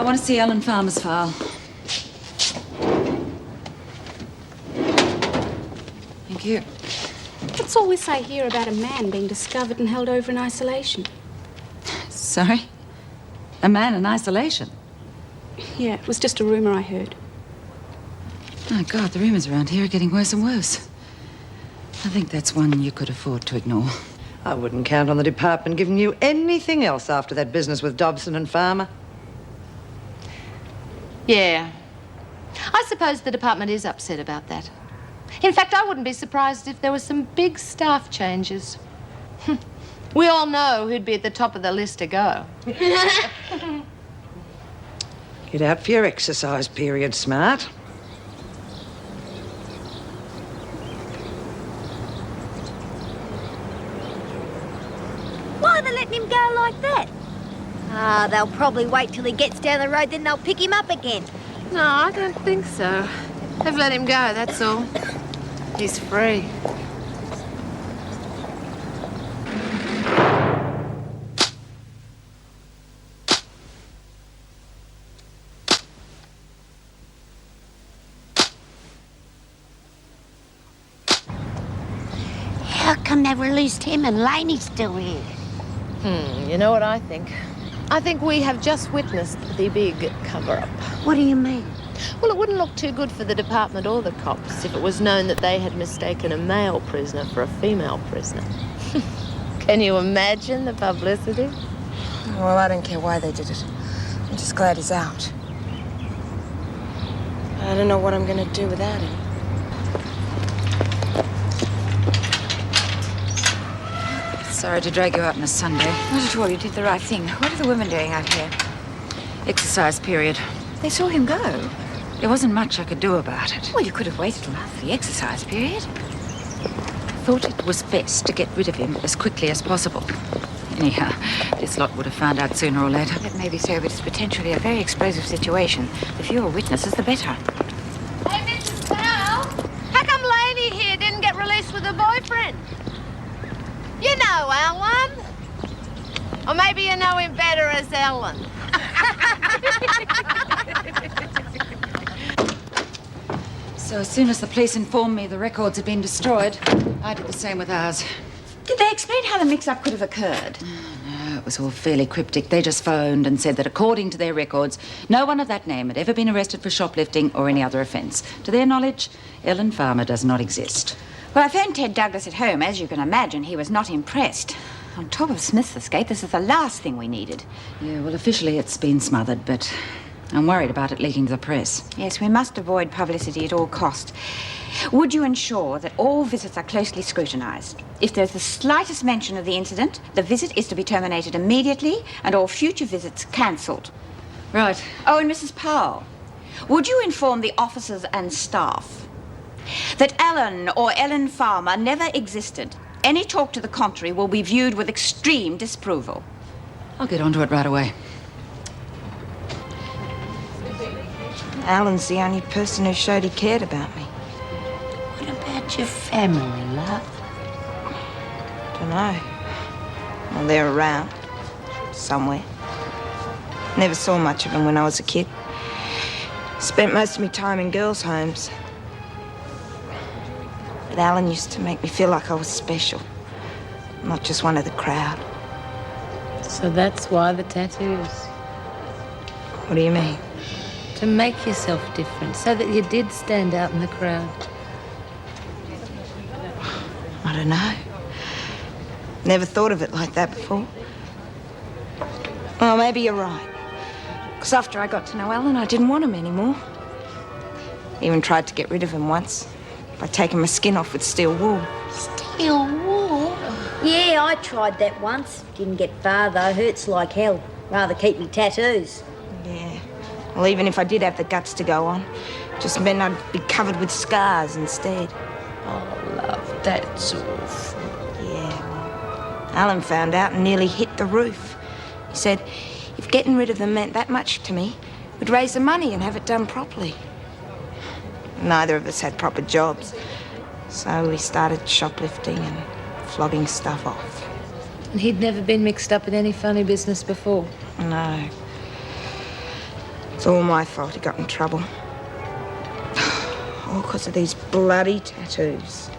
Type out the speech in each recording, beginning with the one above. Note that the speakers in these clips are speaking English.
want to see Ellen Farmer's file. Thank you. What's all this I hear about a man being discovered and held over in isolation? Sorry? A man in isolation? Yeah, it was just a rumour I heard. Oh, God, the rumours around here are getting worse and worse. I think that's one you could afford to ignore. I wouldn't count on the department giving you anything else after that business with Dobson and Farmer. Yeah. I suppose the department is upset about that. In fact, I wouldn't be surprised if there were some big staff changes. We all know who'd be at the top of the list to go. Get out for your exercise period, Smart. Why are they letting him go like that? Ah, they'll probably wait till he gets down the road, then they'll pick him up again. No, I don't think so. They've let him go, that's all. He's free. How come they've released him and Laney's still here? You know what I think? I think we have just witnessed the big cover-up. What do you mean? Well, it wouldn't look too good for the department or the cops if it was known that they had mistaken a male prisoner for a female prisoner. Can you imagine the publicity? Well, I don't care why they did it. I'm just glad he's out. I don't know what I'm going to do without him. Sorry to drag you out on a Sunday. Not at all. You did the right thing. What are the women doing out here? Exercise period. They saw him go. There wasn't much I could do about it. Well, you could have waited till after the exercise period. I thought it was best to get rid of him as quickly as possible. Anyhow, this lot would have found out sooner or later. That may be so, but it's potentially a very explosive situation. The fewer witnesses, the better. Hey, Mrs. Powell! How come Laney here didn't get released with her boyfriend? You know Alan. Or maybe you know him better as Ellen. So as soon as the police informed me the records had been destroyed, I did the same with ours. Did they explain how the mix-up could have occurred? No, it was all fairly cryptic. They just phoned and said that according to their records, no one of that name had ever been arrested for shoplifting or any other offence. To their knowledge, Ellen Farmer does not exist. Well, I phoned Ted Douglas at home. As you can imagine, he was not impressed. On top of Smith's escape, this is the last thing we needed. Yeah, well, officially it's been smothered, but I'm worried about it leaking to the press. Yes, we must avoid publicity at all cost. Would you ensure that all visits are closely scrutinised? If there's the slightest mention of the incident, the visit is to be terminated immediately and all future visits cancelled. Right. Oh, and Mrs. Powell, would you inform the officers and staff that Ellen or Ellen Farmer never existed? Any talk to the contrary will be viewed with extreme disapproval. I'll get onto it right away. Alan's the only person who showed he cared about me. What about your family, love? Dunno. Well, they're around. Somewhere. Never saw much of them when I was a kid. Spent most of my time in girls' homes. But Alan used to make me feel like I was special. Not just one of the crowd. So that's why the tattoos. What do you mean? To make yourself different, so that you did stand out in the crowd. I don't know. Never thought of it like that before. Well, maybe you're right. Because after I got to know Alan, I didn't want him anymore. Even tried to get rid of him once by taking my skin off with steel wool. Steel wool? Yeah, I tried that once. Didn't get far, though. Hurts like hell. Rather keep me tattoos. Yeah. Well, even if I did have the guts to go on, just meant I'd be covered with scars instead. Oh, love, that's awful. Yeah, well, Alan found out and nearly hit the roof. He said if getting rid of them meant that much to me, we'd raise the money and have it done properly. Neither of us had proper jobs, so we started shoplifting and flogging stuff off. And he'd never been mixed up in any funny business before? No. It's all my fault he got in trouble. All because of these bloody tattoos.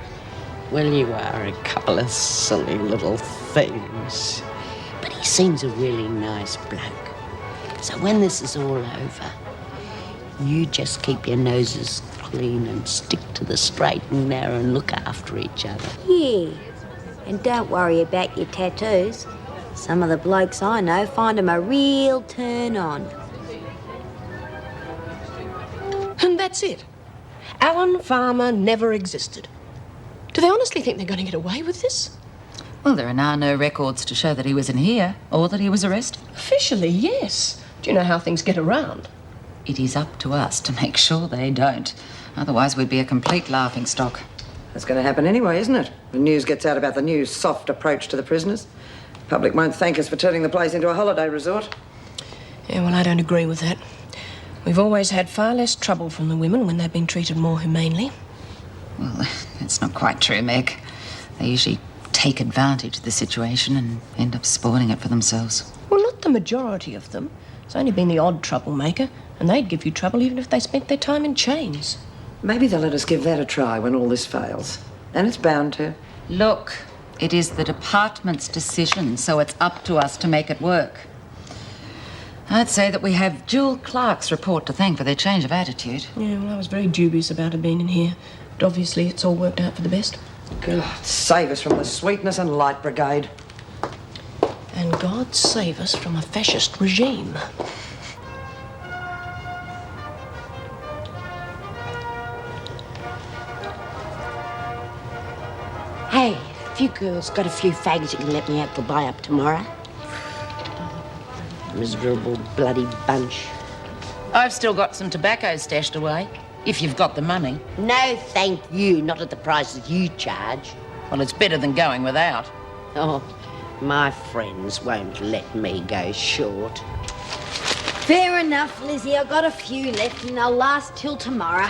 Well, you are a couple of silly little things. But he seems a really nice bloke. So when this is all over, you just keep your noses clean and stick to the straight and narrow and look after each other. Yeah. And don't worry about your tattoos. Some of the blokes I know find them a real turn on. And that's it. Alan Farmer never existed. Do they honestly think they're going to get away with this? Well, there are now no records to show that he was in here or that he was arrested. Officially, yes. Do you know how things get around? It is up to us to make sure they don't. Otherwise, we'd be a complete laughingstock. That's going to happen anyway, isn't it? When news gets out about the new soft approach to the prisoners. Public won't thank us for turning the place into a holiday resort. Yeah, well, I don't agree with that. We've always had far less trouble from the women when they've been treated more humanely. Well, that's not quite true, Meg. They usually take advantage of the situation and end up spoiling it for themselves. Well, not the majority of them. It's only been the odd troublemaker, and they'd give you trouble even if they spent their time in chains. Maybe they'll let us give that a try when all this fails. And it's bound to. Look, it is the department's decision, so it's up to us to make it work. I'd say that we have Jewel Clark's report to thank for their change of attitude. Yeah, well, I was very dubious about her being in here. But obviously it's all worked out for the best. God save us from the Sweetness and Light Brigade. And God save us from a fascist regime. Hey, have you girls got a few fags you can let me out to buy up tomorrow? Miserable bloody bunch. I've still got some tobacco stashed away, if you've got the money. No, thank you. Not at the prices you charge. Well, it's better than going without. Oh, my friends won't let me go short. Fair enough, Lizzie. I've got a few left and they'll last till tomorrow.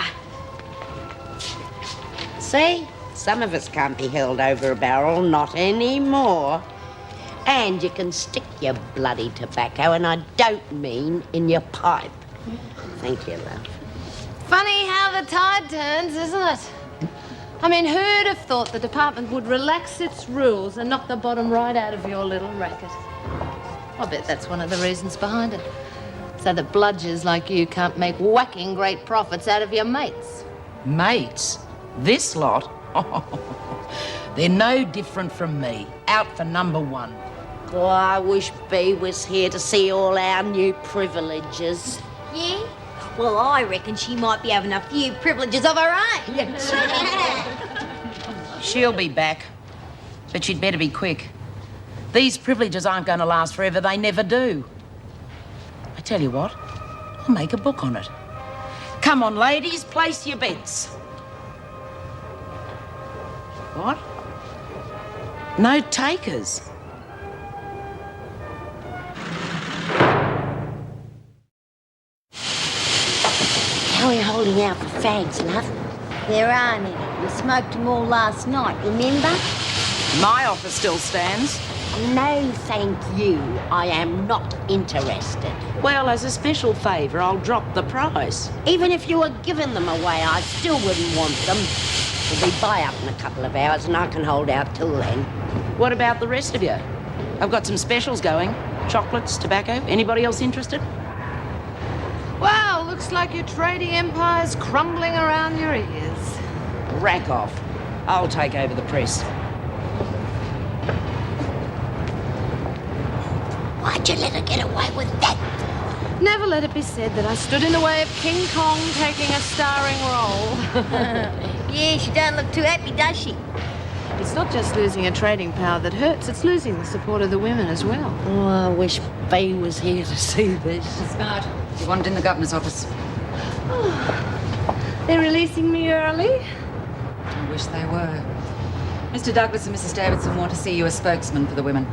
See? Some of us can't be held over a barrel, not anymore. And you can stick your bloody tobacco, and I don't mean in your pipe. Thank you, love. Funny how the tide turns, isn't it? I mean, who'd have thought the department would relax its rules and knock the bottom right out of your little racket? I bet that's one of the reasons behind it. So that bludgers like you can't make whacking great profits out of your mates. Mates? This lot? They're no different from me. Out for number one. Oh, I wish Bea was here to see all our new privileges. Yeah? Well, I reckon she might be having a few privileges of her own. She'll be back. But she'd better be quick. These privileges aren't going to last forever. They never do. I tell you what, I'll make a book on it. Come on, ladies, place your bets. What? No takers? How are you holding out for fags, love? There aren't any. We smoked them all last night, remember? My offer still stands. No, thank you. I am not interested. Well, as a special favour, I'll drop the price. Even if you were giving them away, I still wouldn't want them. We'll be buy-up in a couple of hours, and I can hold out till then. What about the rest of you? I've got some specials going. Chocolates, tobacco. Anybody else interested? Well, looks like your trading empire's crumbling around your ears. Rack off. I'll take over the press. Why'd you let her get away with that? Never let it be said that I stood in the way of King Kong taking a starring role. Yeah, she don't look too happy, does she? It's not just losing a trading power that hurts, it's losing the support of the women as well. Oh, I wish Bea was here to see this. Smart. You want it in the governor's office. They're releasing me early. I wish they were. Mr. Douglas and Mrs. Davidson want to see you as spokesman for the women.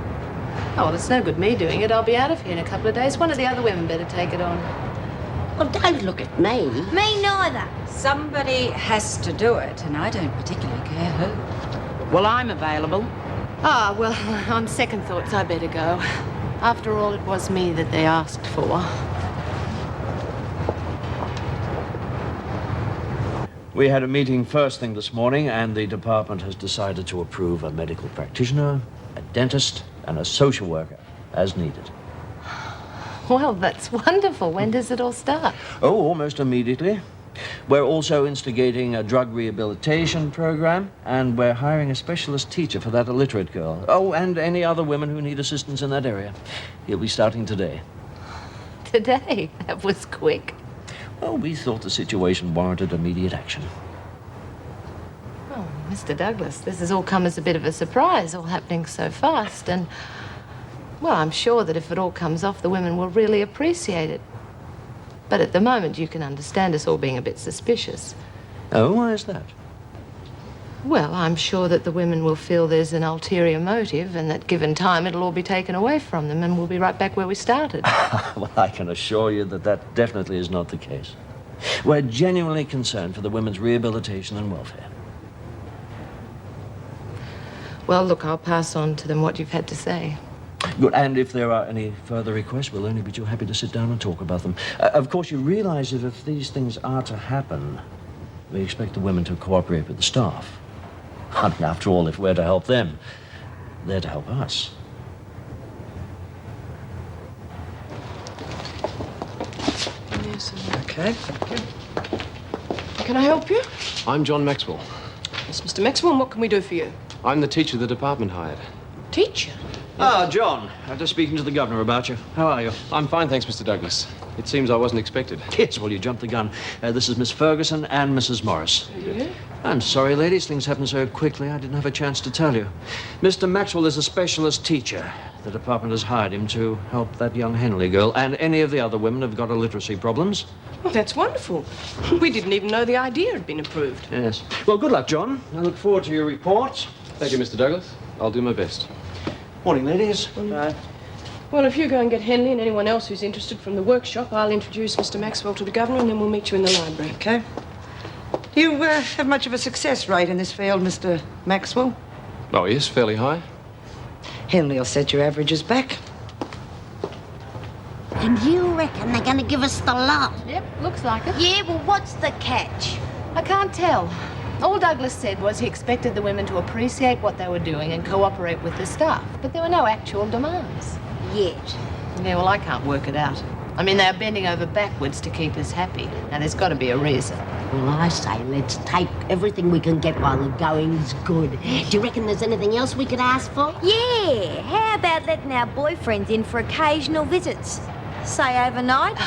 Oh, well, it's no good me doing it. I'll be out of here in a couple of days. One of the other women better take it on. Well, don't look at me. Me neither. Somebody has to do it, and I don't particularly care who. Well, I'm available. Ah, well, on second thoughts, I better go. After all, it was me that they asked for. We had a meeting first thing this morning, and the department has decided to approve a medical practitioner, a dentist, and a social worker as needed. Well, that's wonderful. When does it all start? Oh, almost immediately. We're also instigating a drug rehabilitation program, and we're hiring a specialist teacher for that illiterate girl. Oh, and any other women who need assistance in that area. He'll be starting today. Today? That was quick. Well, we thought the situation warranted immediate action. Oh, Mr. Douglas, this has all come as a bit of a surprise, all happening so fast, and, well, I'm sure that if it all comes off, the women will really appreciate it. But at the moment, you can understand us all being a bit suspicious. Oh, why is that? Well, I'm sure that the women will feel there's an ulterior motive, and that given time, it'll all be taken away from them, and we'll be right back where we started. Well, I can assure you that that definitely is not the case. We're genuinely concerned for the women's rehabilitation and welfare. Well, look, I'll pass on to them what you've had to say. Good, and if there are any further requests, we'll only be too happy to sit down and talk about them. Of course, you realize that if these things are to happen, we expect the women to cooperate with the staff. And after all, if we're to help them, they're to help us. Yes, Okay. can I help you? I'm John Maxwell. Yes, Mr. Maxwell, and what can we do for you? I'm the teacher the department hired. Teacher? Ah, John. I'm just speaking to the governor about you. How are you? I'm fine, thanks, Mr. Douglas. It seems I wasn't expected. Yes, well, you jumped the gun. This is Miss Ferguson and Mrs. Morris. Yeah? I'm sorry, ladies. Things happened so quickly, I didn't have a chance to tell you. Mr. Maxwell is a specialist teacher. The department has hired him to help that young Henley girl and any of the other women who've got illiteracy problems. Well, that's wonderful. We didn't even know the idea had been approved. Yes. Well, good luck, John. I look forward to your report. Thank you, Mr. Douglas. I'll do my best. Morning, ladies. Well, if you go and get Henley and anyone else who's interested from the workshop, I'll introduce Mr. Maxwell to the governor, and then we'll meet you in the library. Okay. Do you have much of a success rate in this field, Mr. Maxwell? Oh, yes, fairly high. Henley will set your averages back. And you reckon they're going to give us the lot? Yep, looks like it. Yeah, well, what's the catch? I can't tell. All Douglas said was he expected the women to appreciate what they were doing and cooperate with the staff, but there were no actual demands. Yet. Yeah, well, I can't work it out. I mean, they're bending over backwards to keep us happy. Now, there's got to be a reason. Well, I say let's take everything we can get while the going's good. Do you reckon there's anything else we could ask for? Yeah, how about letting our boyfriends in for occasional visits? Say overnight?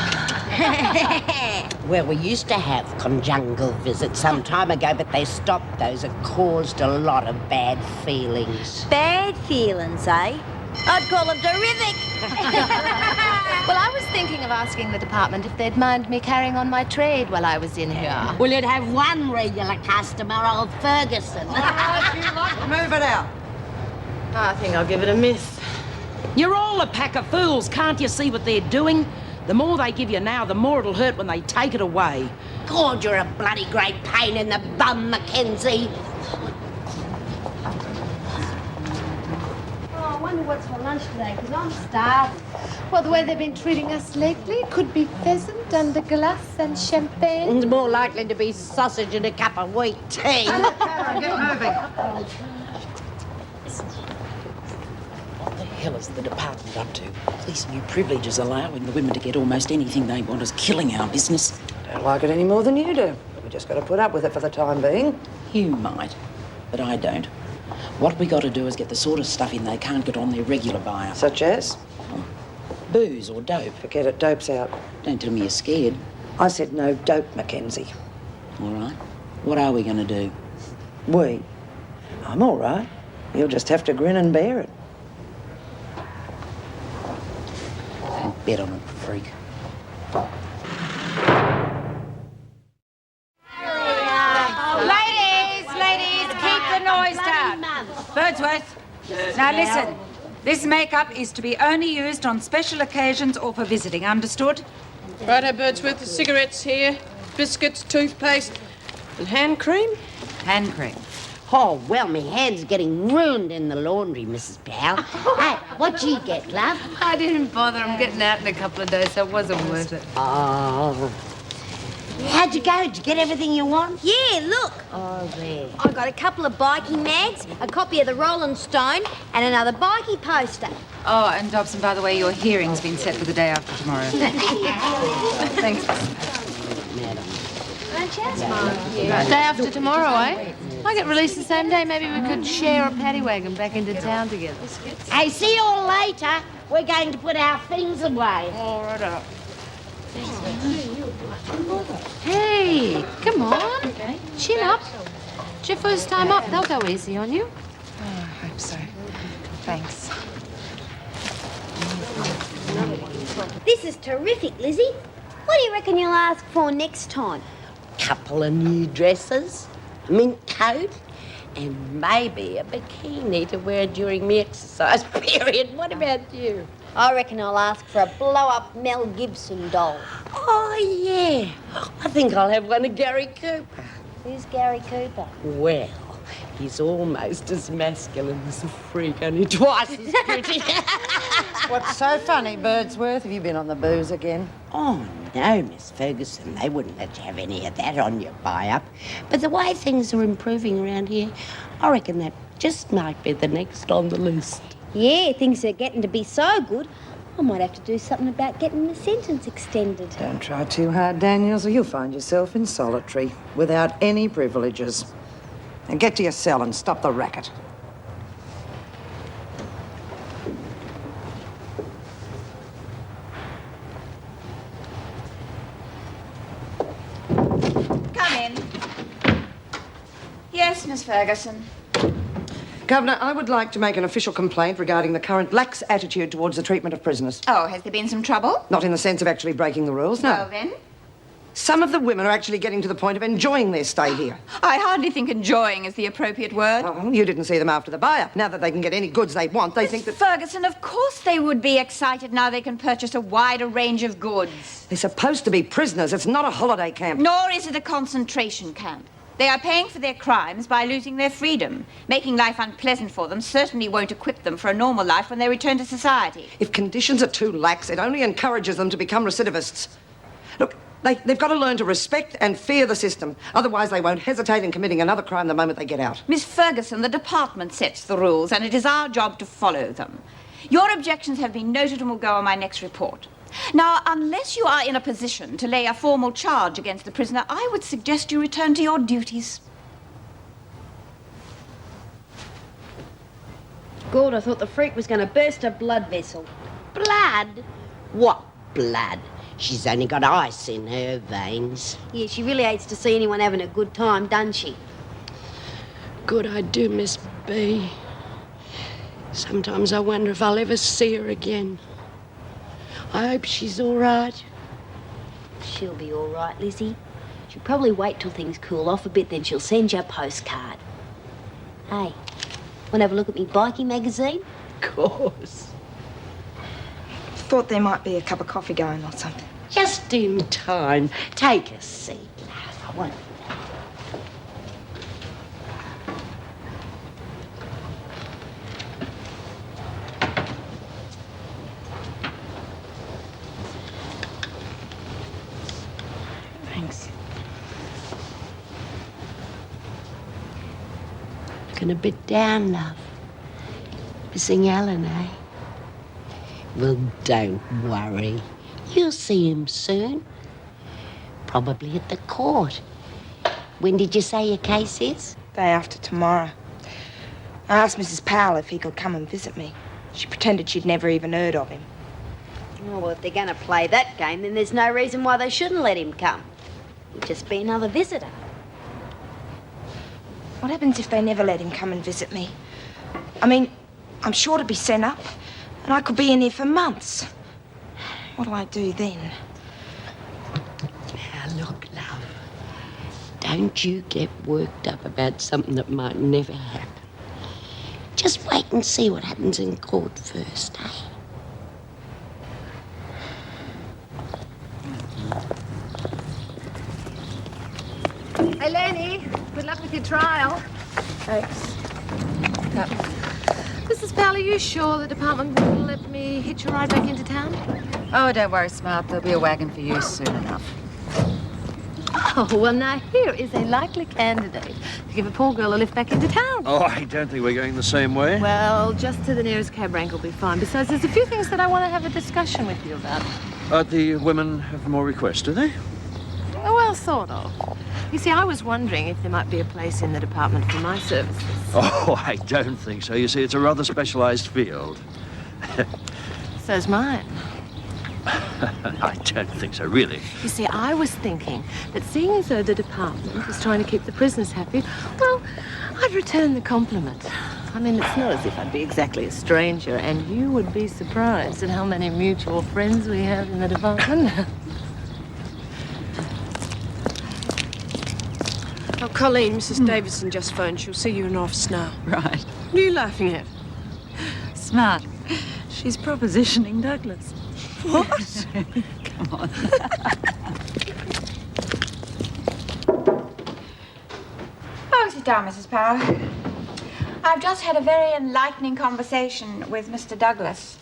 Well, we used to have conjugal visits some time ago, but they stopped those. It caused a lot of bad feelings. Bad feelings, eh? I'd call them terrific. Well, I was thinking of asking the department if they'd mind me carrying on my trade while I was in here. Well, you'd have one regular customer, old Ferguson. Move it out. I think I'll give it a miss. You're all a pack of fools. Can't you see what they're doing? The more they give you now, the more it'll hurt when they take it away. God, you're a bloody great pain in the bum, Mackenzie. Oh, I wonder what's for lunch today, because I'm starving. Well, the way they've been treating us lately, it could be pheasant under glass and champagne. It's more likely to be sausage and a cup of wheat tea. Get moving. What the hell is the department up to? These new privileges allowing the women to get almost anything they want is killing our business. Don't like it any more than you do. But we just got to put up with it for the time being. You might, but I don't. What we got to do is get the sort of stuff in they can't get on their regular buyer. Such as? Booze or dope. Forget it, dope's out. Don't tell me you're scared. I said no dope, Mackenzie. All right. What are we going to do? We? I'm all right. You'll just have to grin and bear it. Don't bet on it, freak. Ladies, keep the noise down. Birdsworth, now listen. This makeup is to be only used on special occasions or for visiting, understood? Righto, Birdsworth, the cigarettes here, biscuits, toothpaste, and hand cream? Hand cream. Oh, well, me hand's getting ruined in the laundry, Mrs. Powell. Hey, what'd you get, love? I didn't bother. I'm getting out in a couple of days, so it wasn't worth it. Oh. How'd you go? Did you get everything you want? Yeah, look. Oh, there. I got a couple of bikie mags, a copy of the Rolling Stone, and another bikie poster. Oh, and Dobson, by the way, your hearing's been set for the day after tomorrow. Thanks. Day after tomorrow, eh? I get released the same day. Maybe we could share a paddy wagon back into town together. Hey, see you all later. We're going to put our things away. All right up. Hey, come on. Chin up. It's your first time up. They'll go easy on you. Oh, I hope so. Thanks. This is terrific, Lizzie. What do you reckon you'll ask for next time? Couple of new dresses, a mint coat, and maybe a bikini to wear during my exercise period. What about you? I reckon I'll ask for a blow-up Mel Gibson doll. Oh, yeah. I think I'll have one of Gary Cooper. Who's Gary Cooper? Well, he's almost as masculine as a freak, only twice as pretty. What's so funny, Birdsworth? Have you been on the booze again? Oh, no, Miss Ferguson. They wouldn't let you have any of that on your buy-up. But the way things are improving around here, I reckon that just might be the next on the list. Yeah, things are getting to be so good, I might have to do something about getting the sentence extended. Don't try too hard, Daniels, or you'll find yourself in solitary without any privileges. And get to your cell and stop the racket. Come in. Yes, Miss Ferguson. Governor, I would like to make an official complaint regarding the current lax attitude towards the treatment of prisoners. Oh, has there been some trouble? Not in the sense of actually breaking the rules, no. Well, then? Some of the women are actually getting to the point of enjoying their stay here. I hardly think enjoying is the appropriate word. Oh, you didn't see them after the buy-up. Now that they can get any goods they want, they think that... Ferguson, of course they would be excited now they can purchase a wider range of goods. They're supposed to be prisoners. It's not a holiday camp. Nor is it a concentration camp. They are paying for their crimes by losing their freedom. Making life unpleasant for them certainly won't equip them for a normal life when they return to society. If conditions are too lax, it only encourages them to become recidivists. Look, they've got to learn to respect and fear the system. Otherwise, they won't hesitate in committing another crime the moment they get out. Miss Ferguson, the department sets the rules, and it is our job to follow them. Your objections have been noted and will go on my next report. Now, unless you are in a position to lay a formal charge against the prisoner, I would suggest you return to your duties. God, I thought the freak was going to burst a blood vessel. Blood? What blood? She's only got ice in her veins. Yeah, she really hates to see anyone having a good time, doesn't she? Good I do, Miss B. Sometimes I wonder if I'll ever see her again. I hope she's all right. She'll be all right, Lizzie. She'll probably wait till things cool off a bit, then she'll send you a postcard. Hey, want to have a look at me bikie magazine? Of course. Thought there might be a cup of coffee going or something. Just in time. Take a seat, love. I won't. Thanks. Looking a bit down, love. Missing Alan, eh? Well, don't worry. You'll see him soon. Probably at the court. When did you say your case is? Day after tomorrow. I asked Mrs. Powell if he could come and visit me. She pretended she'd never even heard of him. Oh, well, if they're going to play that game, then there's no reason why they shouldn't let him come. He'd just be another visitor. What happens if they never let him come and visit me? I mean, I'm sure to be sent up, and I could be in here for months. What'll I do then? Now, look, love. Don't you get worked up about something that might never happen. Just wait and see what happens in court first, eh? Hey, Lenny, good luck with your trial. Thanks. Mrs. Powell, are you sure the department will let me hitch a ride back into town? Oh, don't worry, Smart. There'll be a wagon for you soon enough. Oh, well, now here is a likely candidate to give a poor girl a lift back into town. Oh, I don't think we're going the same way. Well, just to the nearest cab rank will be fine. Besides, there's a few things that I want to have a discussion with you about. The women have more requests, do they? Oh, well, sort of. You see, I was wondering if there might be a place in the department for my services. Oh, I don't think so. You see, it's a rather specialised field. So's mine. I don't think so, really. You see, I was thinking that seeing as though the department is trying to keep the prisoners happy, well, I'd return the compliment. I mean, it's not as if I'd be exactly a stranger, and you would be surprised at how many mutual friends we have in the department. Oh, Colleen, Mrs. Davidson just phoned. She'll see you in office now. Right. What are you laughing at? Smart. She's propositioning Douglas. What? Come on. Oh, sit down, Mrs. Power. I've just had a very enlightening conversation with Mr. Douglas.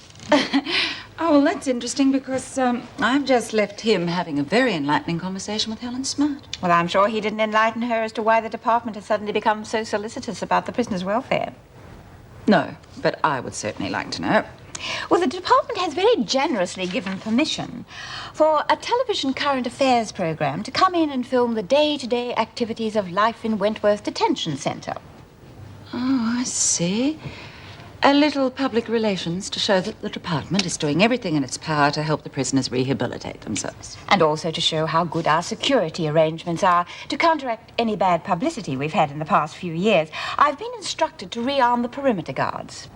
Oh, well, that's interesting because I've just left him having a very enlightening conversation with Helen Smart. Well, I'm sure he didn't enlighten her as to why the department has suddenly become so solicitous about the prisoners' welfare. No, but I would certainly like to know. Well, the department has very generously given permission for a television current affairs program to come in and film the day-to-day activities of life in Wentworth Detention Centre. Oh, I see. A little public relations to show that the department is doing everything in its power to help the prisoners rehabilitate themselves. And also to show how good our security arrangements are to counteract any bad publicity we've had in the past few years. I've been instructed to rearm the perimeter guards.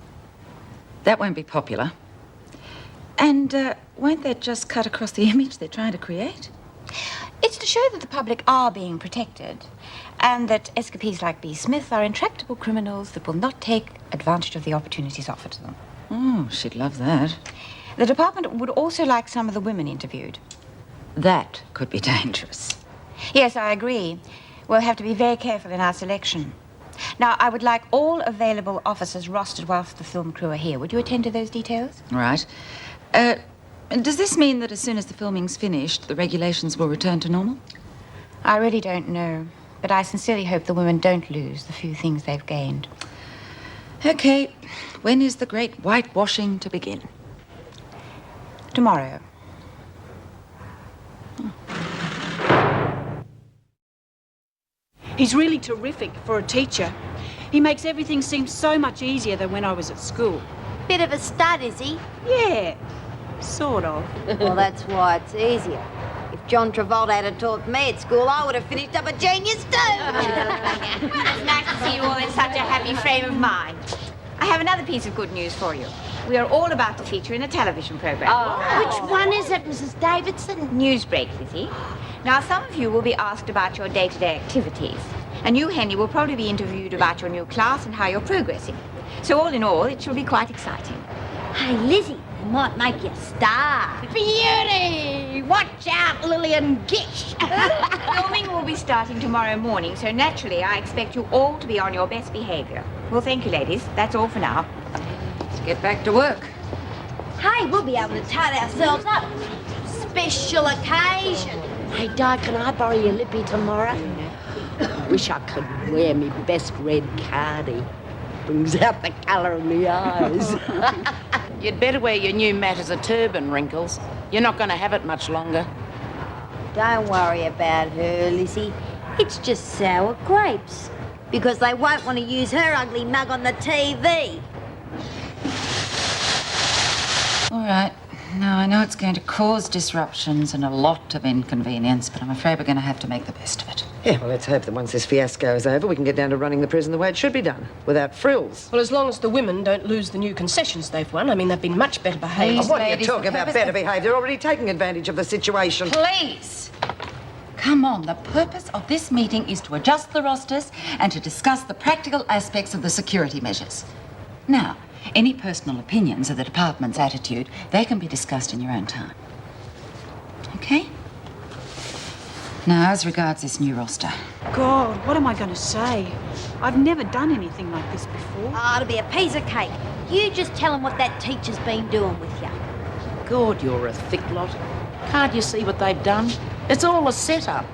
That won't be popular. And won't that just cut across the image they're trying to create? It's to show that the public are being protected and that escapees like B. Smith are intractable criminals that will not take advantage of the opportunities offered to them. Oh, she'd love that. The department would also like some of the women interviewed. That could be dangerous. Yes, I agree. We'll have to be very careful in our selection. Now, I would like all available officers rostered whilst the film crew are here. Would you attend to those details? Right. Does this mean that as soon as the filming's finished, the regulations will return to normal? I really don't know, but I sincerely hope the women don't lose the few things they've gained. Okay. When is the great whitewashing to begin? Tomorrow. He's really terrific for a teacher. He makes everything seem so much easier than when I was at school. Bit of a stud, is he? Yeah, sort of. Well, that's why it's easier. If John Travolta had taught me at school, I would have finished up a genius too. It's nice to see you all in such a happy frame of mind. I have another piece of good news for you. We are all about to feature in a television program. Which one is it, Mrs. Davidson? Newsbreak, Lizzie. Now, some of you will be asked about your day-to-day activities. And you, Henry, will probably be interviewed about your new class and how you're progressing. So all in all, it shall be quite exciting. Hey, Lizzie, they might make you a star. Beauty! Watch out, Lillian Gish. Filming will be starting tomorrow morning, so naturally I expect you all to be on your best behaviour. Well, thank you, ladies. That's all for now. Let's get back to work. Hey, we'll be able to tidy ourselves up. Special occasion. Hey, Di, can I borrow your lippy tomorrow? Wish I could wear me best red cardie. Brings out the colour in me eyes. You'd better wear your new mat as a turban, Wrinkles. You're not going to have it much longer. Don't worry about her, Lizzie. It's just sour grapes. Because they won't want to use her ugly mug on the TV. All right. Now, I know it's going to cause disruptions and a lot of inconvenience, but I'm afraid we're going to have to make the best of it. Yeah, well, let's hope that once this fiasco is over, we can get down to running the prison the way it should be done, without frills. Well, as long as the women don't lose the new concessions they've won. I mean, they've been much better behaved. Oh, what are you talking about, better behaved? They're already taking advantage of the situation. Please! Come on, the purpose of this meeting is to adjust the rosters and to discuss the practical aspects of the security measures. Now, any personal opinions of the department's attitude, they can be discussed in your own time. Okay? Now, as regards this new roster. God, what am I going to say? I've never done anything like this before. Oh, it'll be a piece of cake. You just tell them what that teacher's been doing with you. God, you're a thick lot. Can't you see what they've done? It's all a setup.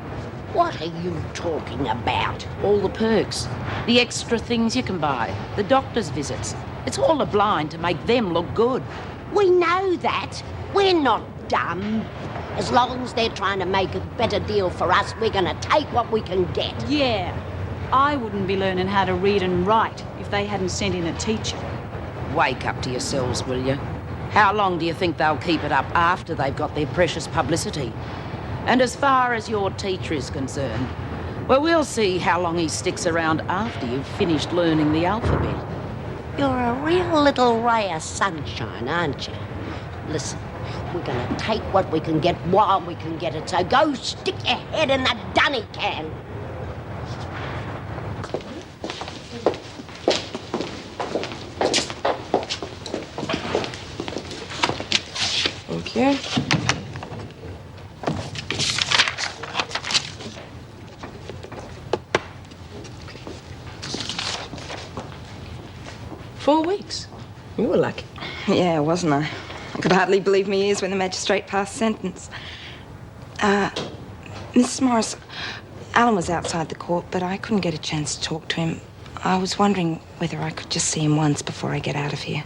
What are you talking about? All the perks, the extra things you can buy, the doctor's visits. It's all a blind to make them look good. We know that. We're not dumb. As long as they're trying to make a better deal for us, we're going to take what we can get. Yeah. I wouldn't be learning how to read and write if they hadn't sent in a teacher. Wake up to yourselves, will you? How long do you think they'll keep it up after they've got their precious publicity? And as far as your teacher is concerned, well, we'll see how long he sticks around after you've finished learning the alphabet. You're a real little ray of sunshine, aren't you? Listen, we're going to take what we can get while we can get it, so go stick your head in the dunny can. Thank you. Four weeks. You were lucky. Yeah, wasn't I? I could hardly believe my ears when the magistrate passed sentence. Mrs. Morris, Alan was outside the court, but I couldn't get a chance to talk to him. I was wondering whether I could just see him once before I get out of here.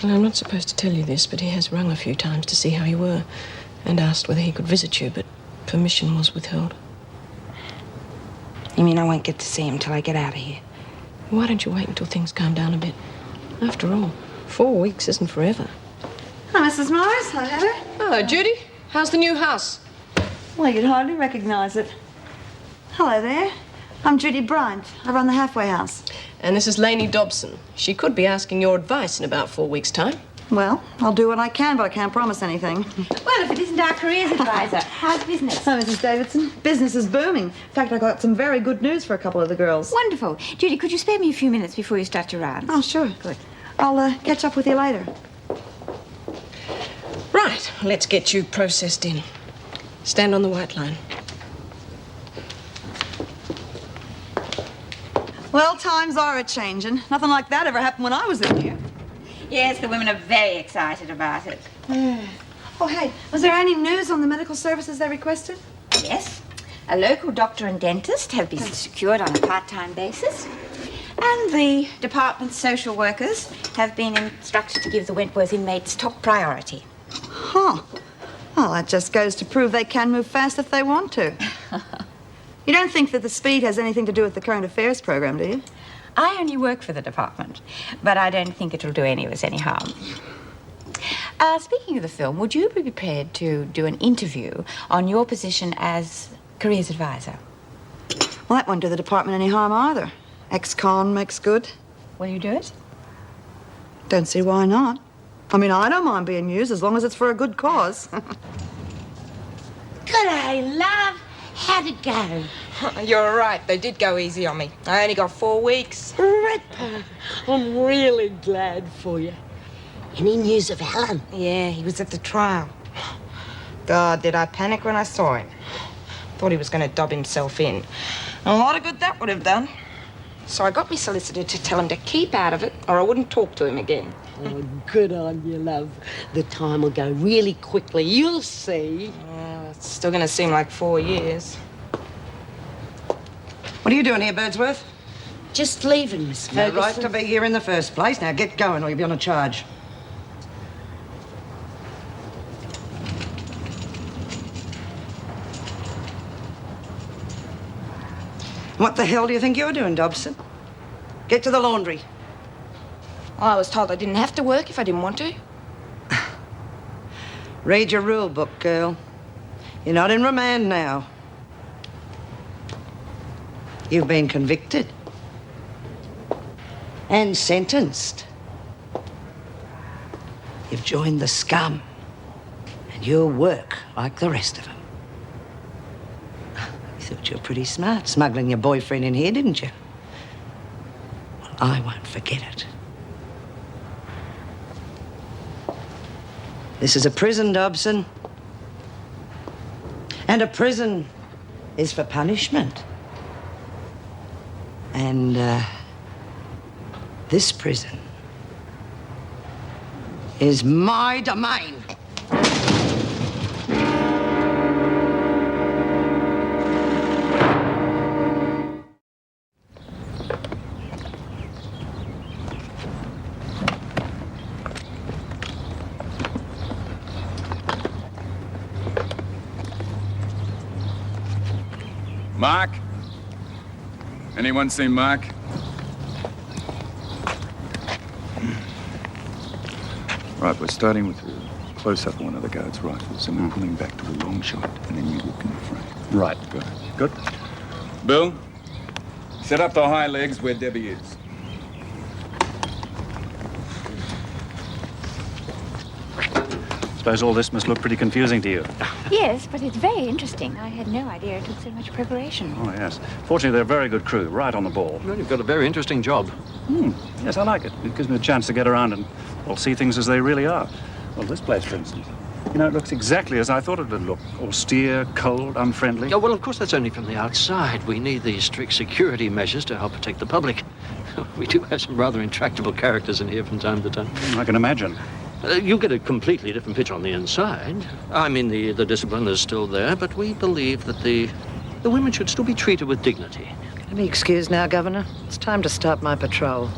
Well, I'm not supposed to tell you this, but he has rung a few times to see how you were and asked whether he could visit you, but permission was withheld. You mean I won't get to see him till I get out of here? Why don't you wait until things calm down a bit? After all, 4 weeks isn't forever. Hi, Mrs. Morris. Hello, Heather. Hello, Judy. How's the new house? Well, you'd hardly recognise it. Hello there. I'm Judy Bryant. I run the halfway house. And this is Lainey Dobson. She could be asking your advice in about 4 weeks' time. Well, I'll do what I can, but I can't promise anything. Well, if it isn't our careers advisor, how's business? So, Mrs. Davidson, business is booming. In fact, I got some very good news for a couple of the girls. Wonderful. Judy, could you spare me a few minutes before you start your rounds? Oh, sure. Good. I'll catch up with you later. Right, let's get you processed in. Stand on the white line. Well, times are a-changing. Nothing like that ever happened when I was in here. Yes, the women are very excited about it. Oh, hey, was there any news on the medical services they requested? Yes. A local doctor and dentist have been secured on a part-time basis. And the department's social workers have been instructed to give the Wentworth inmates top priority. Huh. Well, that just goes to prove they can move fast if they want to. You don't think that the speed has anything to do with the current affairs program, do you? I only work for the department, but I don't think it'll do any of us any harm. Speaking of the film, would you be prepared to do an interview on your position as careers advisor? Well, that won't do the department any harm either. Ex-con makes good. Will you do it? Don't see why not. I mean, I don't mind being used as long as it's for a good cause. G'day, love. How'd it go? You're right. They did go easy on me. I only got 4 weeks. Ripper, I'm really glad for you. Any news of Alan? Yeah, he was at the trial. God, did I panic when I saw him. Thought he was going to dob himself in. A lot of good that would have done. So I got me solicitor to tell him to keep out of it or I wouldn't talk to him again. Oh, good on you, love. The time will go really quickly. You'll see. It's still going to seem like 4 years. What are you doing here, Birdsworth? Just leaving, Miss No Ferguson. right to be here in the first place. Now get going or you'll be on a charge. What the hell do you think you're doing, Dobson? Get to the laundry. I was told I didn't have to work if I didn't want to. Read your rule book, girl. You're not in remand now. You've been convicted. And sentenced. You've joined the scum. And you'll work like the rest of them. You thought you were pretty smart smuggling your boyfriend in here, didn't you? Well, I won't forget it. This is a prison, Dobson. And a prison is for punishment. And, this prison is my domain. Mark? Anyone seen Mark? Right, we're starting with a close-up of one of the guards' rifles, and we're pulling back to a long shot, and then you walk in the frame. Right. Good. Good. Bill, set up the high legs where Debbie is. Suppose all this must look pretty confusing to you. Yes, but it's very interesting. I had no idea it took so much preparation. Oh, yes. Fortunately, they're a very good crew, right on the ball. Well, you've got a very interesting job. Yes, I like it. It gives me a chance to get around and, well, see things as they really are. Well, this place, for instance. You know, it looks exactly as I thought it would look. Austere, cold, unfriendly. Oh, well, of course, that's only from the outside. We need these strict security measures to help protect the public. We do have some rather intractable characters in here from time to time. I can imagine. You'll get a completely different picture on the inside. I mean, the discipline is still there, but we believe that the women should still be treated with dignity. Can I be excused now, Governor? It's time to start my patrol.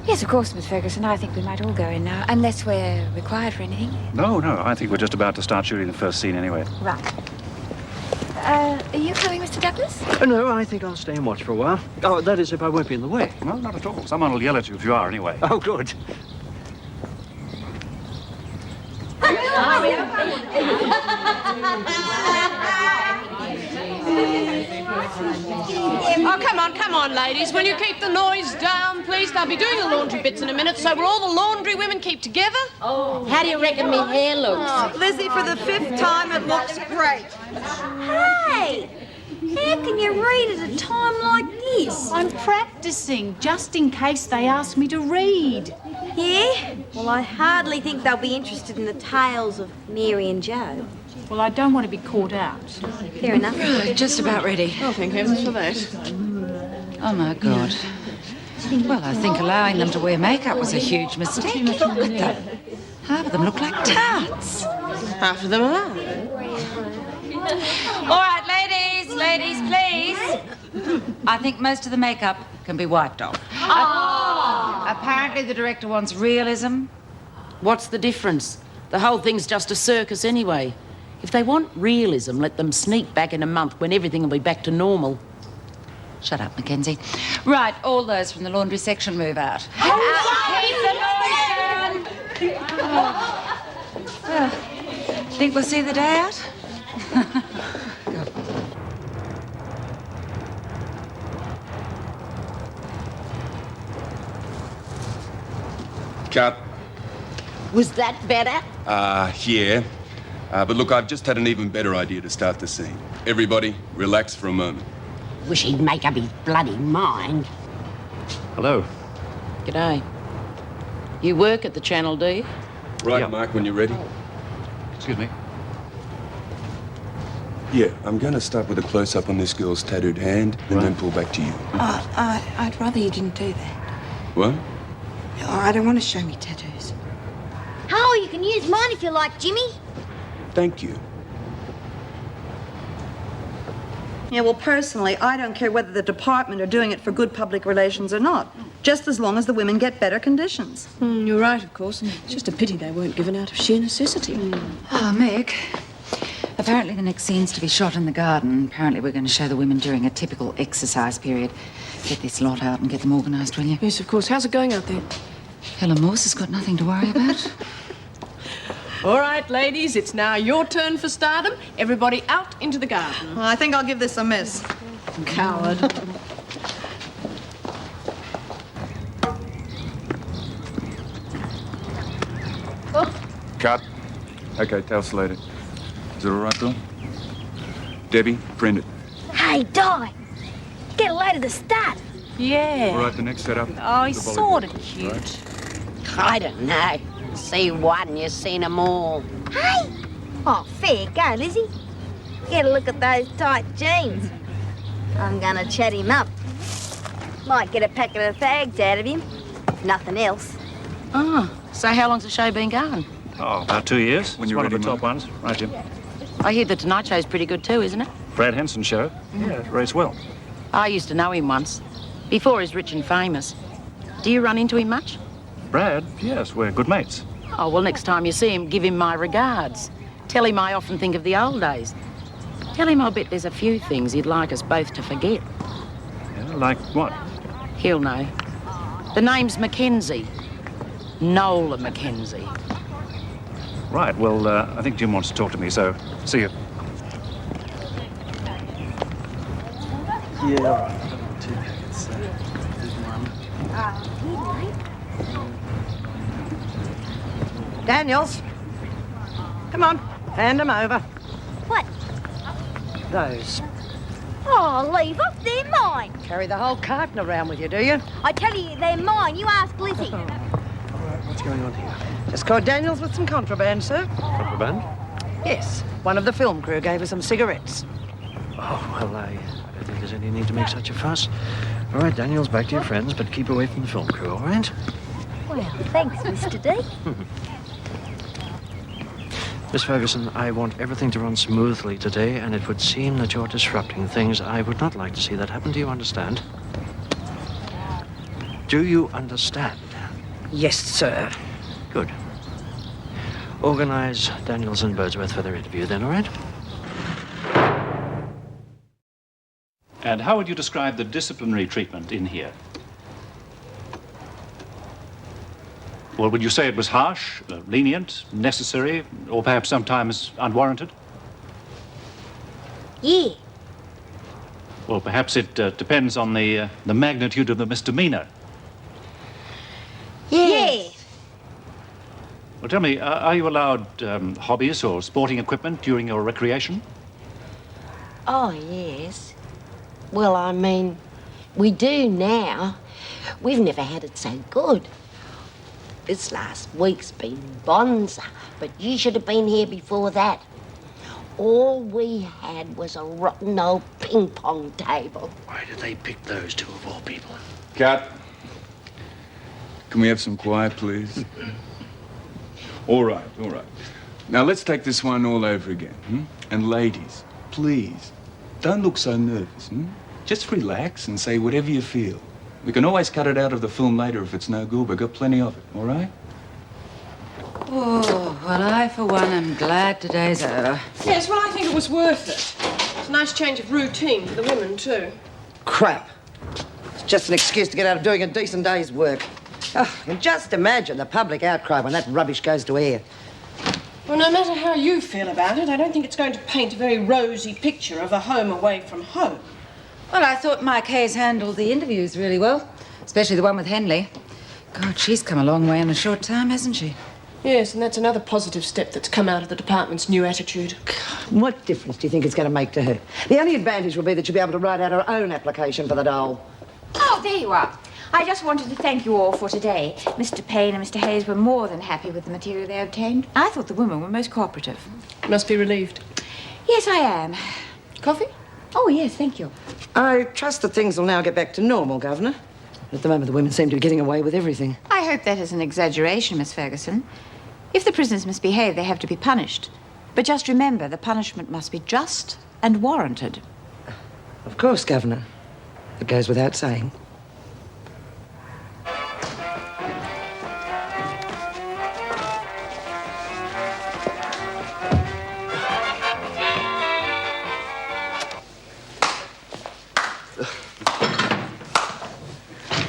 Yes, of course, Miss Ferguson. I think we might all go in now, unless we're required for anything. No, I think we're just about to start shooting the first scene anyway. Right. Are you coming, Mr. Douglas? No, I think I'll stay and watch for a while. Oh, that is if I won't be in the way. Well, not at all. Someone will yell at you if you are, anyway. Oh, good. Oh, come on, ladies. Will you keep the noise down, please? They'll be doing the laundry bits in a minute, so will all the laundry women keep together? Oh, how do you reckon my hair looks? Oh, Lizzie, for the 5th time, it looks great. Hey! How can you read at a time like this? I'm practicing, just in case they ask me to read. Yeah? Well, I hardly think they'll be interested in the tales of Mary and Joe. Well, I don't want to be caught out. Fair enough. Just about ready. Oh, thank heavens for that. Oh, my God. Well, I think allowing them to wear makeup was a huge mistake. Look at them. Half of them look like tarts. Half of them are. All right, ladies, please. I think most of the makeup can be wiped off. Apparently the director wants realism. What's the difference? The whole thing's just a circus anyway. If they want realism, let them sneak back in a month when everything will be back to normal. Shut up, Mackenzie. Right, all those from the laundry section move out. Keep the noise down! Think we'll see the day out? Cut. Was that better? Yeah. But look, I've just had an even better idea to start the scene. Everybody, relax for a moment. Wish he'd make up his bloody mind. Hello. G'day. You work at the channel, do you? Right, Yeah. Mark, when you're ready. Excuse me. Yeah, I'm going to start with a close-up on this girl's tattooed hand and then pull back to you. I'd rather you didn't do that. What? Oh, I don't want to show me tattoos. Oh, you can use mine if you like, Jimmy. Thank you. Yeah, well, personally, I don't care whether the department are doing it for good public relations or not, just as long as the women get better conditions. You're right, of course. It's just a pity they weren't given out of sheer necessity. Oh, Meg. Apparently the next scene's to be shot in the garden. Apparently we're going to show the women during a typical exercise period. Get this lot out and get them organised, will you? Yes, of course. How's it going out there? Helen Morse has got nothing to worry about. All right, ladies, it's now your turn for stardom. Everybody out into the garden. Well, I think I'll give this a miss. Coward. Cut. Okay, tell us later. Is it all right, Bill? Debbie, print it. Hey, Di. Get later to start. Yeah. All right, the next setup. Oh, he's the volleyball. sort of cute. Right. I don't know. See one, you've seen them all. Hey! Oh, fair go, Lizzie. Get a look at those tight jeans. I'm gonna chat him up. Might get a packet of fags out of him. Nothing else. Oh, so how long's the show been going? Oh, about 2 years. When It's you're one of the ready, top Mark. ones. Right, Jim. I hear the Tonight Show's pretty good too, isn't it? Brad Henson show. Yeah, it rates well. I used to know him once, before he's rich and famous. Do you run into him much? Brad, yes, we're good mates. Oh, well, next time you see him, give him my regards. Tell him I often think of the old days. Tell him I'll bet there's a few things he'd like us both to forget. Yeah, like what? He'll know. The name's Mackenzie. Nola Mackenzie. Right, well, I think Jim wants to talk to me, so see you. Yeah, all right. 2 packets. There's one. Daniels. Come on, hand them over. What? Those. Oh, leave off, they're mine. Carry the whole carton around with you, do you? I tell you, they're mine. You ask Lizzie. All right, what's going on here? Just caught Daniels with some contraband, sir. Contraband? Yes. One of the film crew gave us some cigarettes. Oh, well, I don't think there's any need to make such a fuss. All right, Daniels, back to your friends, but keep away from the film crew, all right? Well, thanks, Mr. D. Miss Ferguson, I want everything to run smoothly today, and it would seem that you're disrupting things. I would not like to see that happen. Do you understand? Do you understand? Yes, sir. Good. Organize Daniels and Birdsworth for their interview then, all right? And how would you describe the disciplinary treatment in here? Well, would you say it was harsh, lenient, necessary, or perhaps sometimes unwarranted? Yeah. Well, perhaps it depends on the magnitude of the misdemeanor. Yeah. Well, tell me, are you allowed hobbies or sporting equipment during your recreation? Oh, yes. Well, I mean, we do now. We've never had it so good. This last week's been bonza, but you should have been here before that. All we had was a rotten old ping-pong table. Why did they pick those two of all people? Cut. Can we have some quiet, please? All right, all right. Now, let's take this one all over again. And ladies, please, don't look so nervous. Just relax and say whatever you feel. We can always cut it out of the film later if it's no good. We've got plenty of it, all right? Oh, well, I, for one, am glad today's over. Yes, well, I think it was worth it. It's a nice change of routine for the women, too. Crap. It's just an excuse to get out of doing a decent day's work. Oh, and just imagine the public outcry when that rubbish goes to air. Well, no matter how you feel about it, I don't think it's going to paint a very rosy picture of a home away from home. Well, I thought Mike Hayes handled the interviews really well, especially the one with Henley. God, she's come a long way in a short time, hasn't she? Yes, and that's another positive step that's come out of the department's new attitude. What difference do you think it's going to make to her? The only advantage will be that she'll be able to write out her own application for the dole. Oh, there you are. I just wanted to thank you all for today. Mr. Payne and Mr. Hayes were more than happy with the material they obtained. I thought the women were most cooperative. You must be relieved. Yes, I am. Coffee? Oh, yes, thank you. I trust that things will now get back to normal, Governor. At the moment, the women seem to be getting away with everything. I hope that is an exaggeration, Miss Ferguson. If the prisoners misbehave, they have to be punished. But just remember, the punishment must be just and warranted. Of course, Governor. It goes without saying.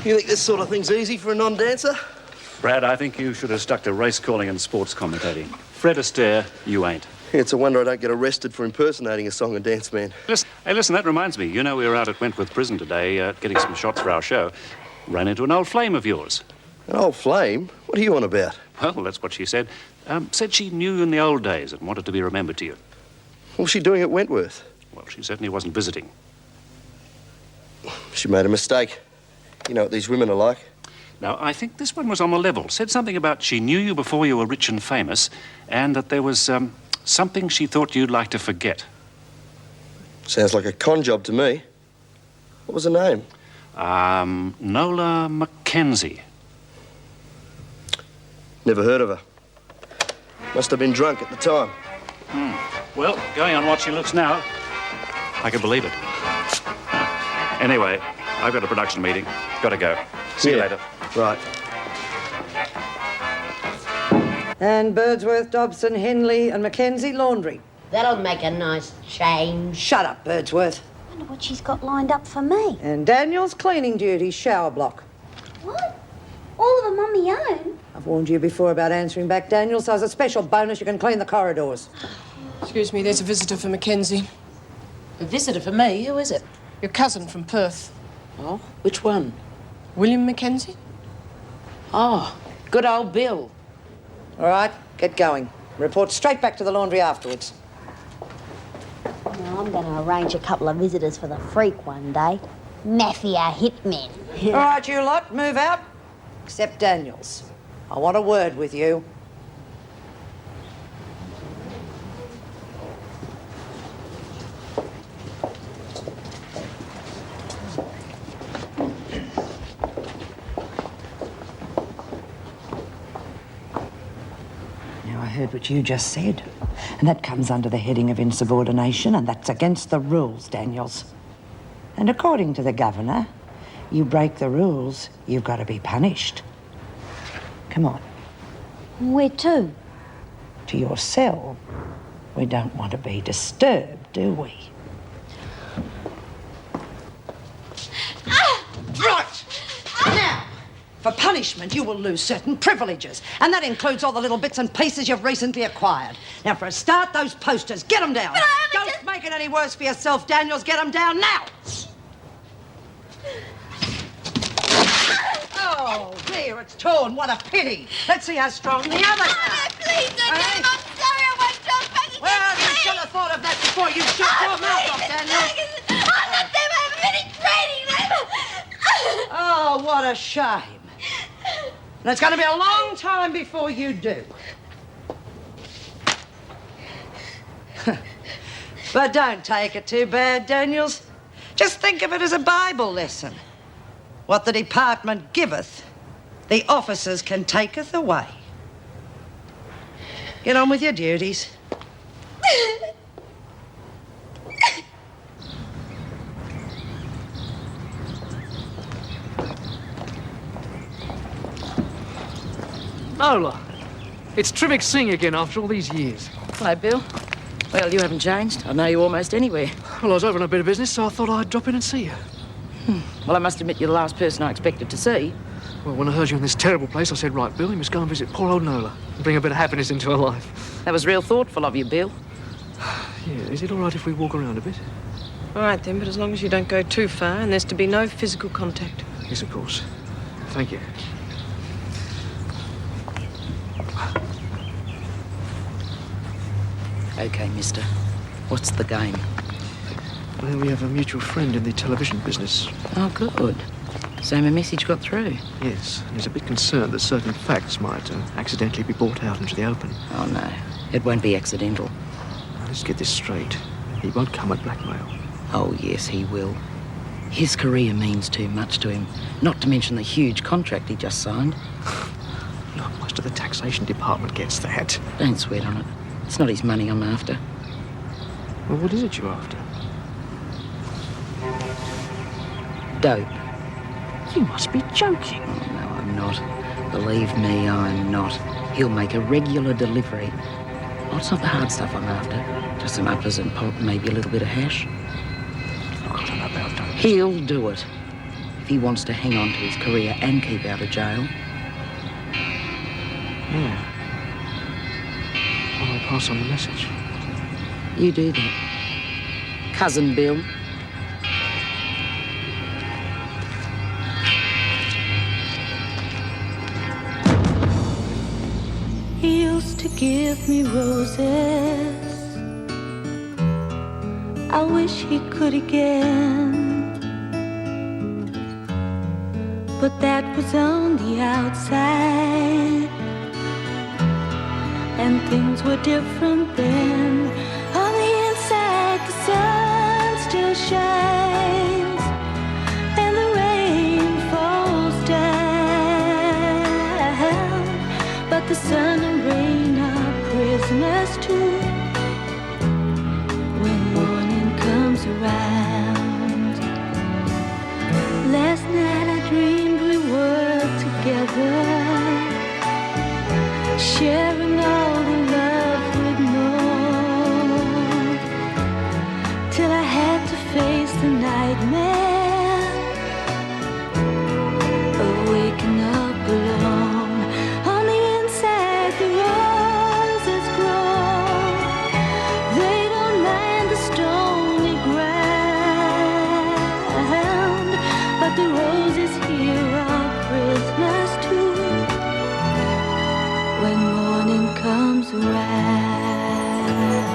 You think this sort of thing's easy for a non-dancer? Brad, I think you should have stuck to race calling and sports commentating. Fred Astaire, you ain't. It's a wonder I don't get arrested for impersonating a song and dance man. Listen, that reminds me. You know, we were out at Wentworth Prison today getting some shots for our show. Ran into an old flame of yours. An old flame? What are you on about? Well, that's what she said. Said she knew you in the old days and wanted to be remembered to you. What was she doing at Wentworth? Well, she certainly wasn't visiting. She made a mistake. You know what these women are like. Now, I think this one was on the level. Said something about she knew you before you were rich and famous, and that there was something she thought you'd like to forget. Sounds like a con job to me. What was her name? Nola Mackenzie. Never heard of her. Must have been drunk at the time. Well, going on what she looks now, I can believe it. Anyway, I've got a production meeting. Got to go. See you later. Right. And Birdsworth, Dobson, Henley and Mackenzie Laundry. That'll make a nice change. Shut up, Birdsworth. I wonder what she's got lined up for me. And Daniel's cleaning duties, shower block. What? All of them on my own? I've warned you before about answering back, Daniel, so as a special bonus you can clean the corridors. Excuse me, there's a visitor for Mackenzie. A visitor for me? Who is it? Your cousin from Perth. Oh, which one? William Mackenzie? Oh, good old Bill. All right, get going. Report straight back to the laundry afterwards. Well, I'm going to arrange a couple of visitors for the freak one day. Mafia hitmen. All right, you lot, move out. Except Daniels. I want a word with you. Now, I heard what you just said, and that comes under the heading of insubordination, and that's against the rules, Daniels. And according to the governor, you break the rules, you've got to be punished. Come on. Where to? To your cell. We don't want to be disturbed, do we? Right! Now, for punishment, you will lose certain privileges, and that includes all the little bits and pieces you've recently acquired. Now, for a start, those posters, get them down. Don't make it any worse for yourself, Daniels. Get them down now. Oh, dear, it's torn. What a pity. Let's see how strong the other are. Please, I'm sorry I won't jump back again. Well, you should have thought of that before you shut your mouth off, Daniel. I'll let them have a minute training. Oh, what a shame. And it's going to be a long time before you do. But don't take it too bad, Daniels. Just think of it as a Bible lesson. What the department giveth, the officers can taketh away. Get on with your duties. Nola, it's terrific seeing you again after all these years. Hello, Bill. Well, you haven't changed. I know you almost anywhere. Well, I was over on a bit of business, so I thought I'd drop in and see you. Well, I must admit you're the last person I expected to see. Well, when I heard you in this terrible place, I said, right, Bill, you must go and visit poor old Nola and bring a bit of happiness into her life. That was real thoughtful of you, Bill. Yeah, is it all right if we walk around a bit? All right, then, but as long as you don't go too far and there's to be no physical contact. Yes, of course. Thank you. OK, mister. What's the game? Well, we have a mutual friend in the television business. Oh, good. So my message got through? Yes, and he's a bit concerned that certain facts might accidentally be brought out into the open. Oh, no. It won't be accidental. Let's get this straight. He won't come at blackmail. Oh, yes, he will. His career means too much to him, not to mention the huge contract he just signed. Look, most of the taxation department gets that. Don't sweat on it. It's not his money I'm after. Well, what is it you're after? Dope. You must be joking. Oh, no, I'm not. Believe me, I'm not. He'll make a regular delivery. Oh, it's not the hard stuff I'm after. Just some uppers and pop, maybe a little bit of hash. Look, I don't know about dope. He'll do it. If he wants to hang on to his career and keep out of jail. Yeah. Well, I'll pass on the message. You do that. Cousin Bill. He used to give me roses. I wish he could again. But that was on the outside, and things were different then. On the inside, the sun still shines, and the rain falls down. But the sun and rain are prisoners too when morning comes around. Last night I dreamed we were together, sharing all the love we'd known. right.